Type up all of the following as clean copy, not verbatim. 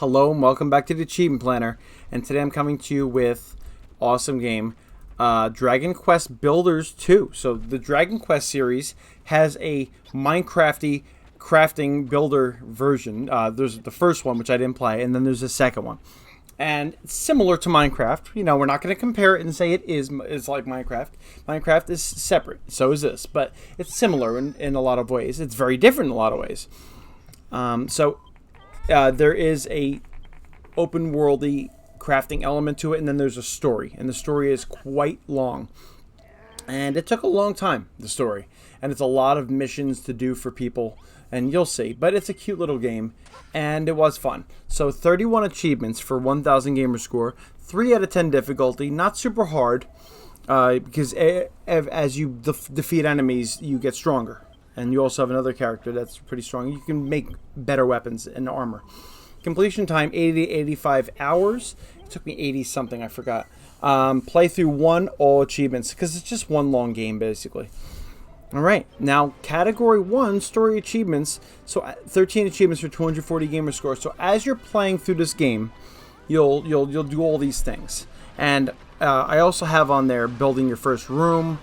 Hello and welcome back to the Achievement Planner, and today I'm coming to you with awesome game, Dragon Quest Builders 2. So the Dragon Quest series has a Minecrafty crafting builder version. There's the first one, which I didn't play, and then there's the second one. And it's similar to Minecraft. You know, we're not going to compare it and say it's like Minecraft. Minecraft is separate, so is this, but it's similar in a lot of ways. It's very different in a lot of ways. There is a open worldy crafting element to it, and then there's a story, and the story is quite long, and it took a long time, the story, and it's a lot of missions to do for people, and you'll see, but it's a cute little game, and it was fun. So 31 achievements for 1000 gamer score, 3 out of 10 difficulty, not super hard, because as you defeat enemies, you get stronger. And you also have another character that's pretty strong. You can make better weapons and armor. Completion time, 80 to 85 hours. It took me 80 something, I forgot. Playthrough 1, all achievements, because it's just one long game, basically. Alright, now category 1, story achievements. So 13 achievements for 240 gamer score. So as you're playing through this game, you'll do all these things. And I also have on there building your first room,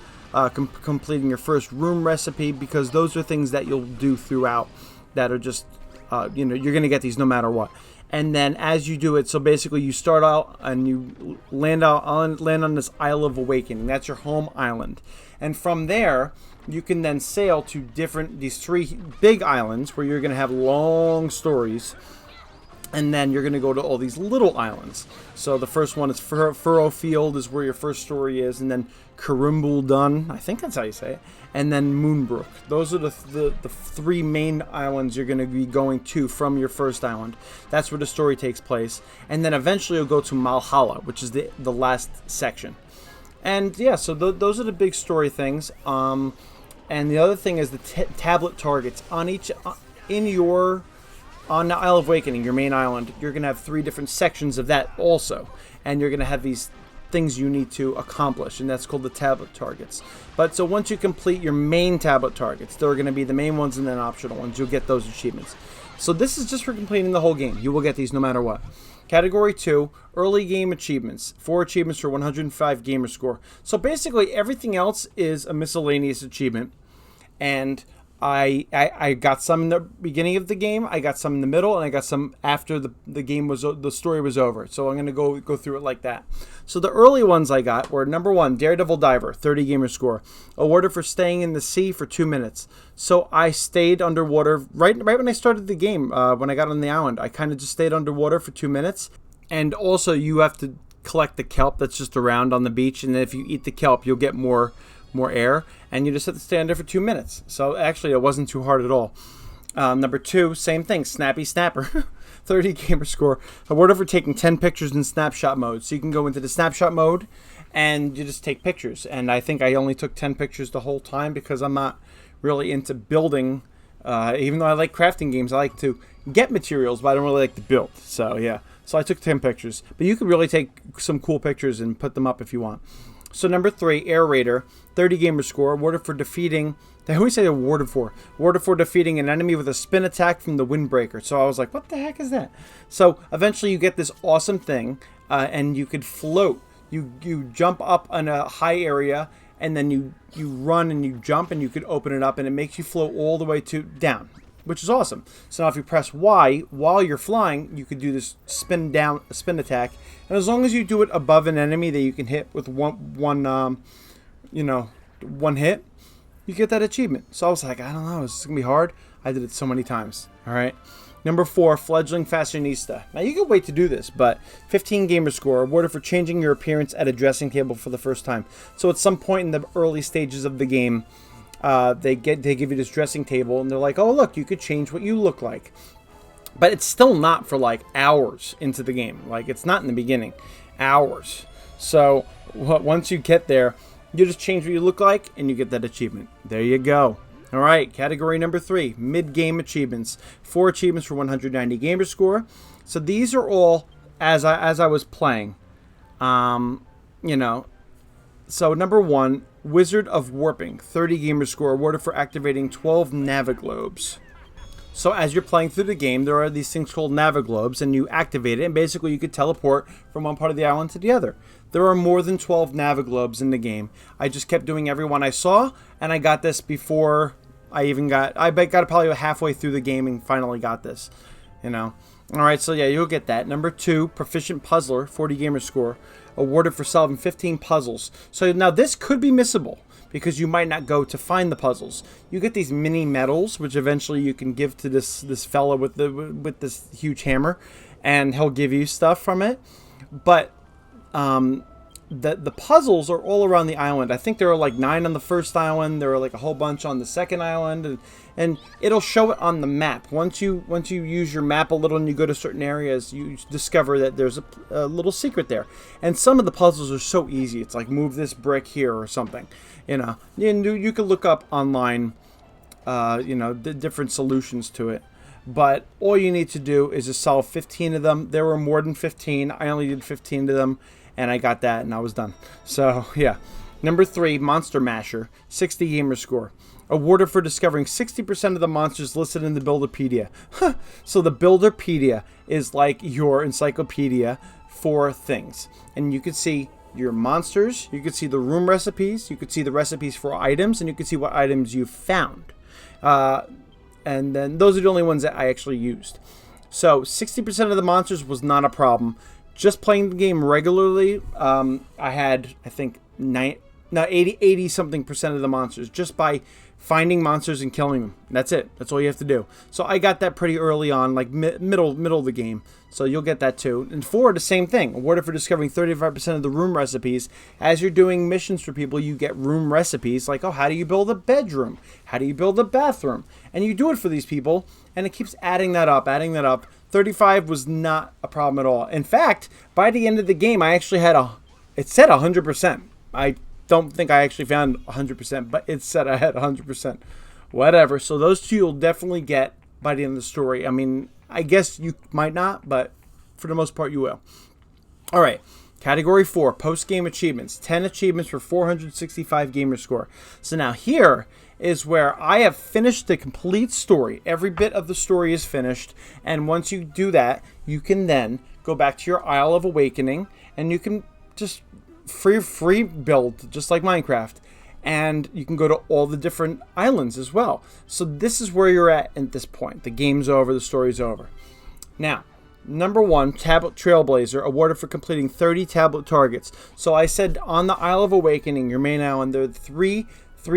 completing your first room recipe, because those are things that you'll do throughout that are just, you're going to get these no matter what. And then as you do it, so basically you start out and you land on this Isle of Awakening. That's your home island. And from there, you can then sail to these 3 big islands where you're going to have long stories. And then you're going to go to all these little islands. So the first one is Furrow Field is where your first story is. And then Karumbul Dun, I think that's how you say it. And then Moonbrook. Those are the 3 main islands you're going to be going to from your first island. That's where the story takes place. And then eventually you'll go to Malhalla, which is the last section. And yeah, so those are the big story things. And the other thing is the tablet targets. On the Isle of Awakening, your main island, you're going to have 3 different sections of that also. And you're going to have these things you need to accomplish, and that's called the tablet targets. But so once you complete your main tablet targets, there are going to be the main ones and then optional ones. You'll get those achievements. So this is just for completing the whole game. You will get these no matter what. Category 2, early game achievements. 4 achievements for 105 gamer score. So basically everything else is a miscellaneous achievement. And I got some in the beginning of the game, I got some in the middle, and I got some after the story was over. So I'm going to go through it like that. So the early ones I got were number 1, Daredevil Diver, 30 gamer score, awarded for staying in the sea for 2 minutes. So I stayed underwater right when I started the game. When I got on the island, I kind of just stayed underwater for 2 minutes. And also you have to collect the kelp that's just around on the beach, and then if you eat the kelp, you'll get more air, and you just have to stand there for 2 minutes. So actually it wasn't too hard at all. Number 2, same thing, Snappy Snapper, 30 gamer score, awarded for taking 10 pictures in snapshot mode. So you can go into the snapshot mode and you just take pictures, and I think I only took 10 pictures the whole time because I'm not really into building. Even though I like crafting games, I like to get materials, but I don't really like to build. So yeah, so I took 10 pictures, but you could really take some cool pictures and put them up if you want. So number 3, Air Raider, 30 gamer score, awarded for defeating, they always say awarded for defeating an enemy with a spin attack from the Windbreaker. So I was like, what the heck is that? So eventually you get this awesome thing, and you could float. You jump up on a high area, and then you run and you jump, and you could open it up, and it makes you float all the way down, which is awesome. So now if you press Y while you're flying, you could do this spin attack, and as long as you do it above an enemy that you can hit with one hit, you get that achievement. So I was like, I don't know, is this gonna be hard? I did it so many times. All right. Number 4, Fledgling Fashionista. Now you can wait to do this, but 15 gamer score, awarded for changing your appearance at a dressing table for the first time. So at some point in the early stages of the game, they give you this dressing table, and they're like, oh look, you could change what you look like. But it's still not for like hours into the game. Like, it's not in the beginning. Hours. So once you get there, you just change what you look like and you get that achievement. There you go. All right, category number 3, mid-game achievements. 4 achievements for 190 gamer score. So these are all as I was playing. So number 1, Wizard of Warping, 30 gamer score, awarded for activating 12 Naviglobes. So as you're playing through the game, there are these things called Naviglobes, and you activate it, and basically you could teleport from one part of the island to the other. There are more than 12 Naviglobes in the game. I just kept doing every one I saw, and I got this before I got it probably halfway through the game and finally got this, you know. All right, so yeah, you'll get that. Number 2, Proficient Puzzler, 40 gamer score, awarded for solving 15 puzzles. So now this could be missable because you might not go to find the puzzles. You get these mini medals, which eventually you can give to this fella with this huge hammer, and he'll give you stuff from it. But the puzzles are all around the island. I think there are like 9 on the first island. There are like a whole bunch on the second island, and it'll show it on the map. Once you use your map a little and you go to certain areas, you discover that there's a little secret there. And some of the puzzles are so easy. It's like move this brick here or something. You know, you can look up online, the different solutions to it. But all you need to do is just solve 15 of them. There were more than 15. I only did 15 of them, and I got that, and I was done. So, yeah. Number 3, Monster Masher, 60 gamer score. Awarded for discovering 60% of the monsters listed in the Builderpedia. So the Builderpedia is like your encyclopedia for things. And you can see your monsters, you can see the room recipes, you can see the recipes for items, and you can see what items you've found. And then those are the only ones that I actually used. So 60% of the monsters was not a problem. Just playing the game regularly, I had, I think, 80 something percent of the monsters just by finding monsters and killing them. That's it. That's all you have to do. So I got that pretty early on, like middle of the game. So you'll get that too. And 4, the same thing. Awarded for discovering 35% of the room recipes. As you're doing missions for people, you get room recipes like, oh, how do you build a bedroom? How do you build a bathroom? And you do it for these people, and it keeps adding that up, adding that up. 35 was not a problem at all. In fact, by the end of the game, I actually had it said 100%. I don't think I actually found 100%, but it said I had 100%. Whatever. So those 2 you'll definitely get by the end of the story. I mean, I guess you might not, but for the most part you will. All right. Category 4, post-game achievements. 10 achievements for 465 gamer score. So now here is where I have finished the complete story. Every bit of the story is finished. And once you do that, you can then go back to your Isle of Awakening, and you can just free build, just like Minecraft. And you can go to all the different islands as well. So this is where you're at this point. The game's over, the story's over. Now, number 1, Tablet Trailblazer, awarded for completing 30 tablet targets. So I said on the Isle of Awakening, your main island, there are three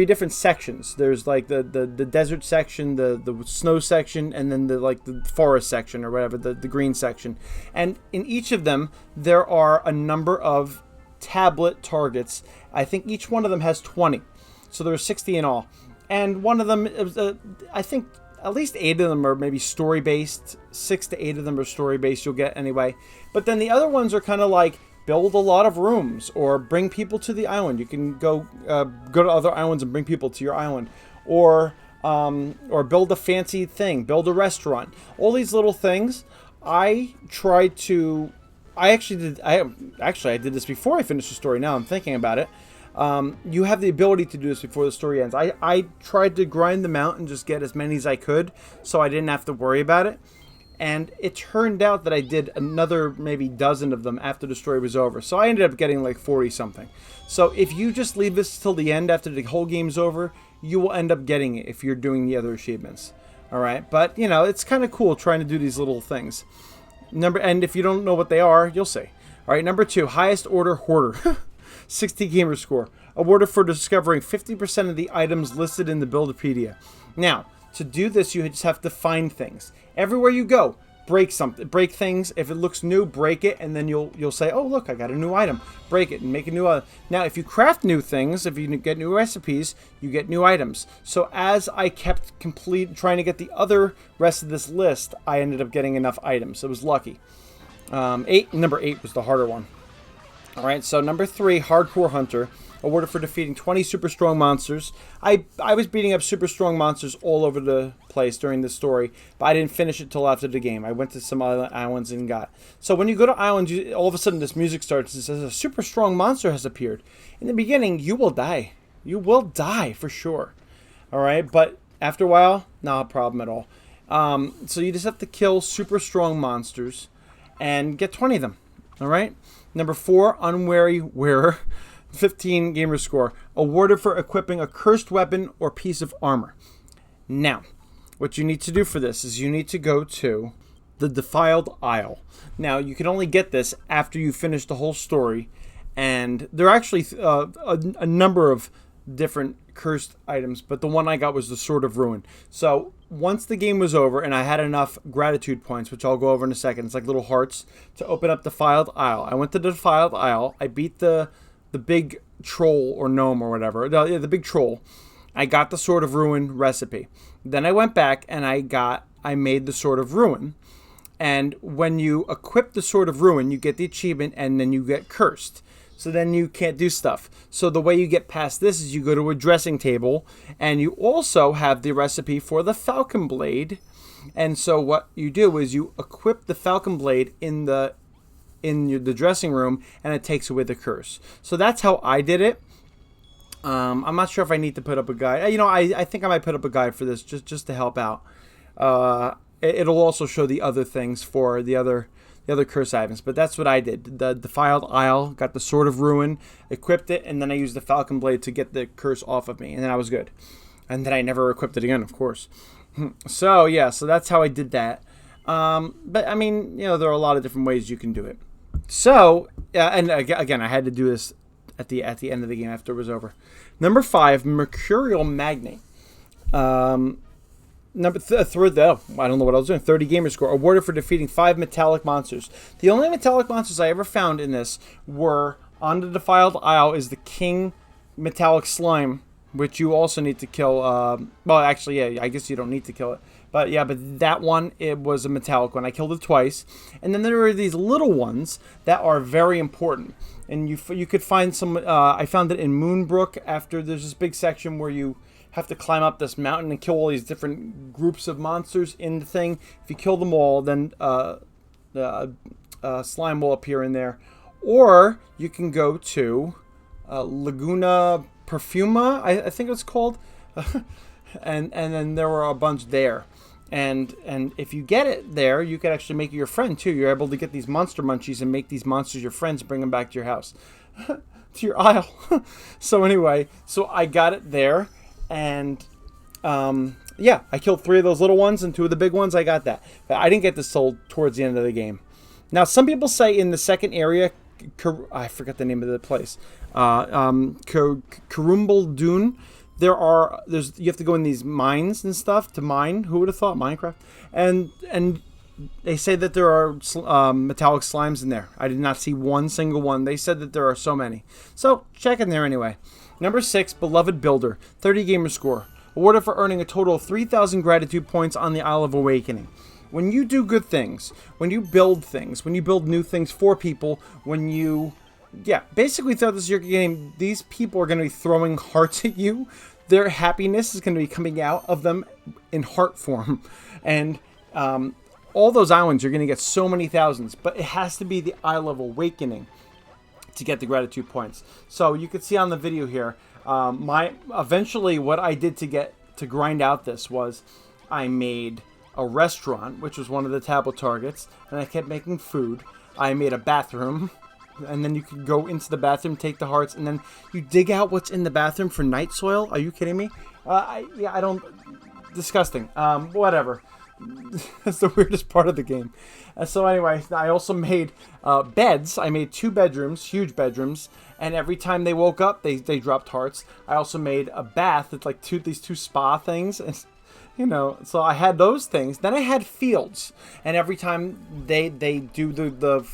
different sections. There's like the desert section, the snow section, and then the forest section, or whatever, the green section. And in each of them, there are a number of tablet targets. I think each one of them has 20. So there are 60 in all. And one of them, I think at least 8 of them are maybe story-based. 6 to 8 of them are story-based you'll get anyway. But then the other ones are kind of like build a lot of rooms, or bring people to the island. You can go to other islands and bring people to your island. Or build a fancy thing. Build a restaurant. All these little things, I did this before I finished the story. Now I'm thinking about it. You have the ability to do this before the story ends. I tried to grind them out and just get as many as I could, so I didn't have to worry about it. And it turned out that I did another maybe dozen of them after the story was over. So I ended up getting like 40 something. So if you just leave this till the end after the whole game's over, you will end up getting it if you're doing the other achievements. All right, but it's kind of cool trying to do these little things. And if you don't know what they are, you'll see. All right, number 2, Highest Order Hoarder, 60 gamer score, awarded for discovering 50% of the items listed in the Builderpedia. Now, to do this, you just have to find things. Everywhere you go, break things. If it looks new, break it, and then you'll say, oh, look, I got a new item. Break it and make a new item. Now, if you craft new things, if you get new recipes, you get new items. So as I kept trying to get the other rest of this list, I ended up getting enough items. It was lucky. Number 8 was the harder one. All right, so number 3, Hardcore Hunter, awarded for defeating 20 super strong monsters. I was beating up super strong monsters all over the place during the story, but I didn't finish it till after the game. I went to some other islands and got. So when you go to islands, all of a sudden this music starts and says a super strong monster has appeared. In the beginning, you will die. You will die for sure. All right, but after a while, not a problem at all. So you just have to kill super strong monsters and get 20 of them. All right. Number 4, unwary wearer. 15 gamer score. Awarded for equipping a cursed weapon or piece of armor. Now, what you need to do for this is you need to go to the Defiled Isle. Now, you can only get this after you finish the whole story. And there are actually a number of different cursed items, but the one I got was the Sword of Ruin. So once the game was over and I had enough gratitude points, which I'll go over in a second, it's like little hearts, to open up Defiled Isle. I went to the Defiled Isle. I beat the big troll or gnome or whatever, the big troll. I got the Sword of Ruin recipe. Then I went back and I made the Sword of Ruin. And when you equip the Sword of Ruin, you get the achievement and then you get cursed. So then you can't do stuff. So the way you get past this is you go to a dressing table and you also have the recipe for the Falcon Blade. And so what you do is you equip the Falcon Blade in the dressing room and it takes away the curse. So that's how I did it. I'm not sure if I need to put up a guide. I think I might put up a guide for this just to help out. It'll also show the other things for the other curse items, but that's what I did. The Defiled Isle, got the Sword of Ruin, equipped it, and then I used the Falcon Blade to get the curse off of me, and then I was good. And then I never equipped it again, of course. So yeah, so that's how I did that. But I mean, there are a lot of different ways you can do it. So and again, I had to do this at the end of the game after it was over. Number 5, Mercurial Magnate. Number third, though, I don't know what I was doing. 30 gamer score. Awarded for defeating 5 metallic monsters. The only metallic monsters I ever found in this were on the Defiled Isle is the King Metallic Slime, which you also need to kill. Well, actually, yeah, I guess you don't need to kill it. But that one, it was a metallic one. I killed it twice. And then there are these little ones that are very important. And you could find some. I found it in Moonbrook after there's this big section where you have to climb up this mountain and kill all these different groups of monsters in the thing. If you kill them all, then slime will appear in there. Or you can go to Laguna Perfuma, I think it's called. and then there were a bunch there. And if you get it there, you can actually make it your friend too. You're able to get these monster munchies and make these monsters your friends, bring them back to your house. To your isle. So anyway, so I got it there. And, yeah, I killed 3 of those little ones and 2 of the big ones. I got that. But I didn't get this sold towards the end of the game. Now, some people say in the second area, I forgot the name of the place, Karumbal Dune, you have to go in these mines and stuff to mine. Who would have thought? Minecraft. And they say that there are metallic slimes in there. I did not see one single one. They said that there are so many. So, check in there anyway. Number 6, Beloved Builder, 30 gamer score. Awarded for earning a total of 3,000 gratitude points on the Isle of Awakening. When you do good things, when you build things, when you build new things for people, basically throughout this game, these people are going to be throwing hearts at you. Their happiness is going to be coming out of them in heart form. And all those islands, you're going to get so many thousands, but it has to be the Isle of Awakening to get the gratitude points. So you can see on the video here, eventually what I did to grind out this was I made a restaurant, which was one of the tablet targets, and I kept making food. I made a bathroom, and then you could go into the bathroom, take the hearts, and then you dig out what's in the bathroom for night soil. Are you kidding me? Disgusting. Whatever. That's the weirdest part of the game. So anyway, I also made beds. I made 2 bedrooms, huge bedrooms, and every time they woke up, they dropped hearts. I also made a bath. It's like these two spa things, and, so I had those things. Then I had fields, and every time they do the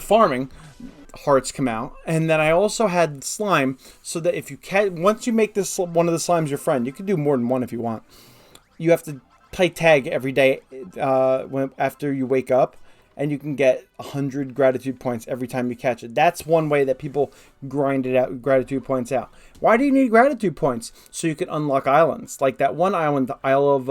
farming, hearts come out. And then I also had slime, so that once you make this one of the slimes your friend, you can do more than one if you want. You have to play tag every day after you wake up, and you can get 100 gratitude points every time you catch it. That's one way that people grind it out, gratitude points out. Why do you need gratitude points? So you can unlock islands. Like that one island, the Isle of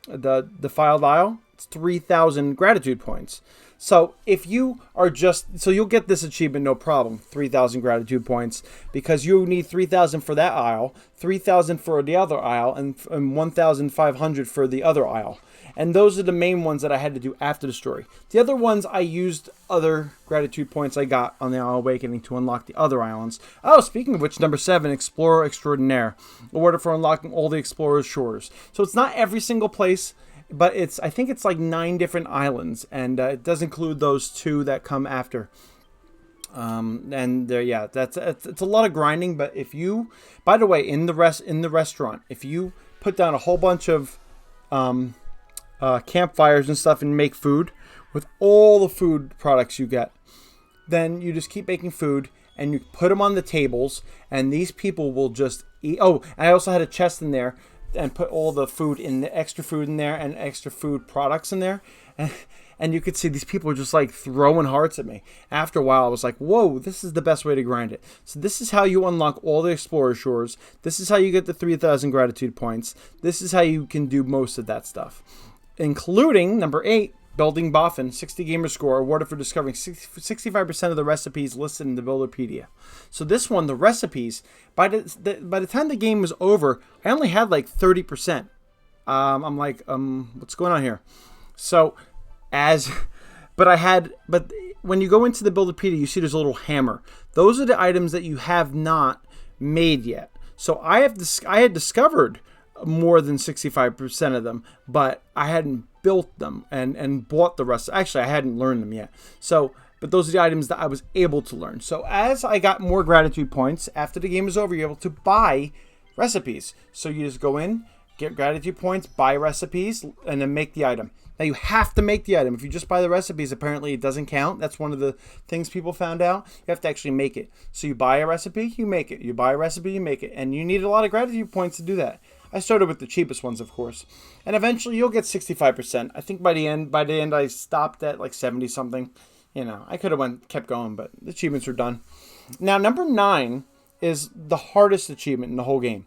the Defiled Isle, it's 3,000 gratitude points. So if you are so you'll get this achievement no problem, 3,000 gratitude points, because you need 3,000 for that aisle, 3,000 for the other aisle, and 1,500 for the other aisle. And those are the main ones that I had to do after the story. The other ones I used other gratitude points I got on the Isle Awakening to unlock the other islands. Oh, speaking of which, number 7, Explorer Extraordinaire, awarded for unlocking all the Explorer's shores. So it's not every single place, but I think it's like 9 different islands, and it does include those 2 that come after. Yeah, it's a lot of grinding. But if you, by the way, in the restaurant, if you put down a whole bunch of campfires and stuff and make food with all the food products you get, then you just keep making food and you put them on the tables, and these people will just eat. Oh, and I also had a chest in there and put all the food in, the extra food in there and extra food products in there, and you could see these people were just like throwing hearts at me. After a while, I was like, whoa, this is the best way to grind it. So this is how you unlock all the Explorer Shores. This is how you get the 3,000 gratitude points. This is how you can do most of that stuff, including number 8, Building Boffin, 60 gamer score, awarded for discovering 65% of the recipes listed in the Builderpedia. So this one, the recipes, by the time the game was over, I only had like 30%. I'm like, what's going on here? So, but when you go into the Builderpedia, you see there's a little hammer. Those are the items that you have not made yet. So I had discovered more than 65% of them, but I hadn't built them and bought the rest. Actually, I hadn't learned them yet. So, but those are the items that I was able to learn. So as I got more gratitude points, after the game is over, you're able to buy recipes. So you just go in, get gratitude points, buy recipes, and then make the item. Now you have to make the item. If you just buy the recipes, apparently it doesn't count. That's one of the things people found out. You have to actually make it. So you buy a recipe, you make it. You buy a recipe, you make it. And you need a lot of gratitude points to do that. I started with the cheapest ones, of course. And eventually you'll get 65%. I think by the end I stopped at like 70 something. You know, I could have kept going, but the achievements are done. Now, number 9 is the hardest achievement in the whole game.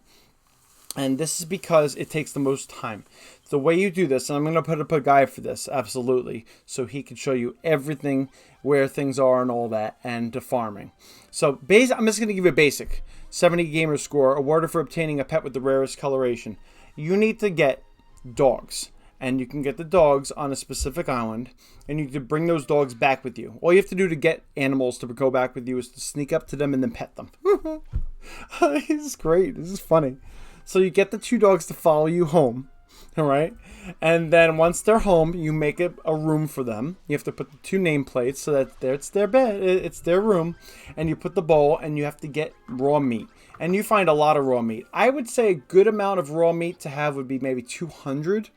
And this is because it takes the most time. The way you do this, and I'm going to put up a guide for this, absolutely, so he can show you everything, where things are and all that, and to farming. So I'm just going to give you a basic. 70 gamer score, awarded for obtaining a pet with the rarest coloration. You need to get dogs, and you can get the dogs on a specific island, and you need to bring those dogs back with you. All you have to do to get animals to go back with you is to sneak up to them and then pet them. This is great. This is funny. So you get the 2 dogs to follow you home, all right? And then once they're home, you make a room for them. You have to put the 2 nameplates so that it's their bed, it's their room, and you put the bowl, and you have to get raw meat. And you find a lot of raw meat. I would say a good amount of raw meat to have would be maybe 200.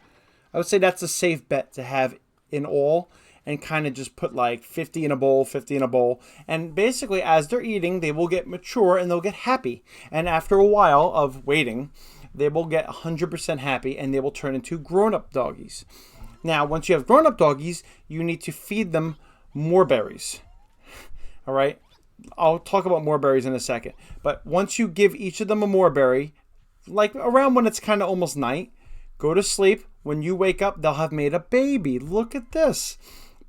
I would say that's a safe bet to have in all, and kind of just put like 50 in a bowl, 50 in a bowl. And basically, as they're eating, they will get mature and they'll get happy. And after a while of waiting, they will get 100% happy and they will turn into grown-up doggies. Now, once you have grown-up doggies, you need to feed them more berries. All right? I'll talk about more berries in a second. But once you give each of them a more berry, like around when it's kind of almost night, go to sleep. When you wake up, they'll have made a baby. Look at this.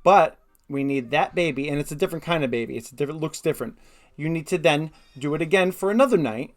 But we need that baby, and it's a different kind of baby. Looks different. You need to then do it again for another night,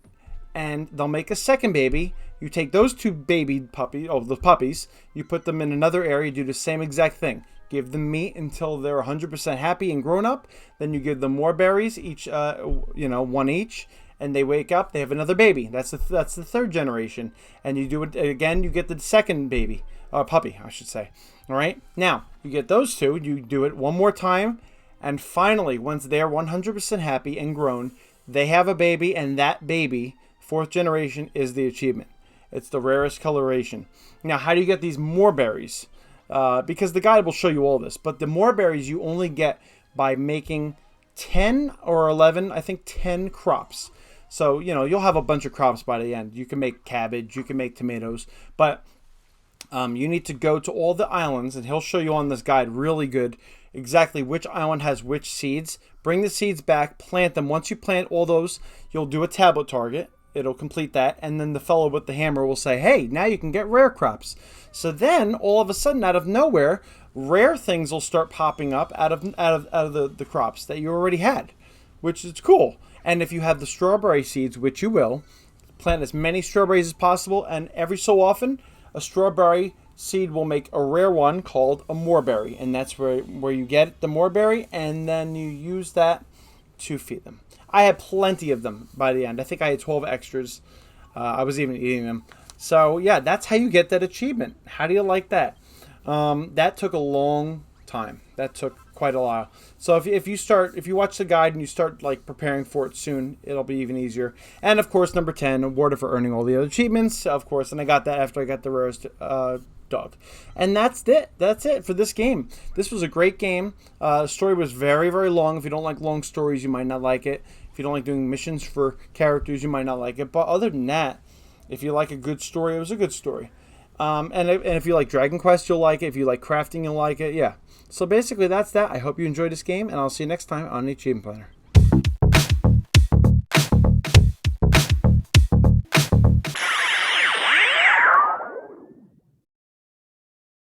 and they'll make a second baby. You take those 2 the puppies, you put them in another area, do the same exact thing. Give them meat until they're 100% happy and grown up. Then you give them more berries, each, 1 each, and they wake up, they have another baby. That's the 3rd generation. And you do it again, you get the second baby, puppy, I should say. All right. Now you get those 2. You do it one more time, and finally, once they're 100% happy and grown, they have a baby, and that baby, 4th generation, is the achievement. It's the rarest coloration. Now, how do you get these more berries? Because the guide will show you all this, but the more berries you only get by making 10 or 11, I think 10 crops. So you'll have a bunch of crops by the end. You can make cabbage, you can make tomatoes, but you need to go to all the islands, and he'll show you on this guide really good exactly which island has which seeds. Bring the seeds back, plant them. Once you plant all those, you'll do a tablet target. It'll complete that, and then the fellow with the hammer will say, hey, now you can get rare crops. So then, all of a sudden, out of nowhere, rare things will start popping up out of the crops that you already had, which is cool. And if you have the strawberry seeds, which you will, plant as many strawberries as possible, and every so often a strawberry seed will make a rare one called a moorberry, and that's where you get the moorberry, and then you use that to feed them. I had plenty of them by the end. I think I had 12 extras. I was even eating them. So yeah, that's how you get that achievement. How do you like that? That took a long time. That took quite a while. So if you watch the guide and you start like preparing for it soon, it'll be even easier. And of course, number 10, awarded for earning all the other achievements, of course. And I got that after I got the rarest dog. And that's it. That's it for this game. This was a great game. The story was very, very long. If you don't like long stories, you might not like it. If you don't like doing missions for characters, you might not like it. But other than that, if you like a good story, it was a good story. And if you like Dragon Quest, you'll like it. If you like crafting, you'll like it. Yeah. So basically, that's that. I hope you enjoyed this game, and I'll see you next time on the Achievement Planner.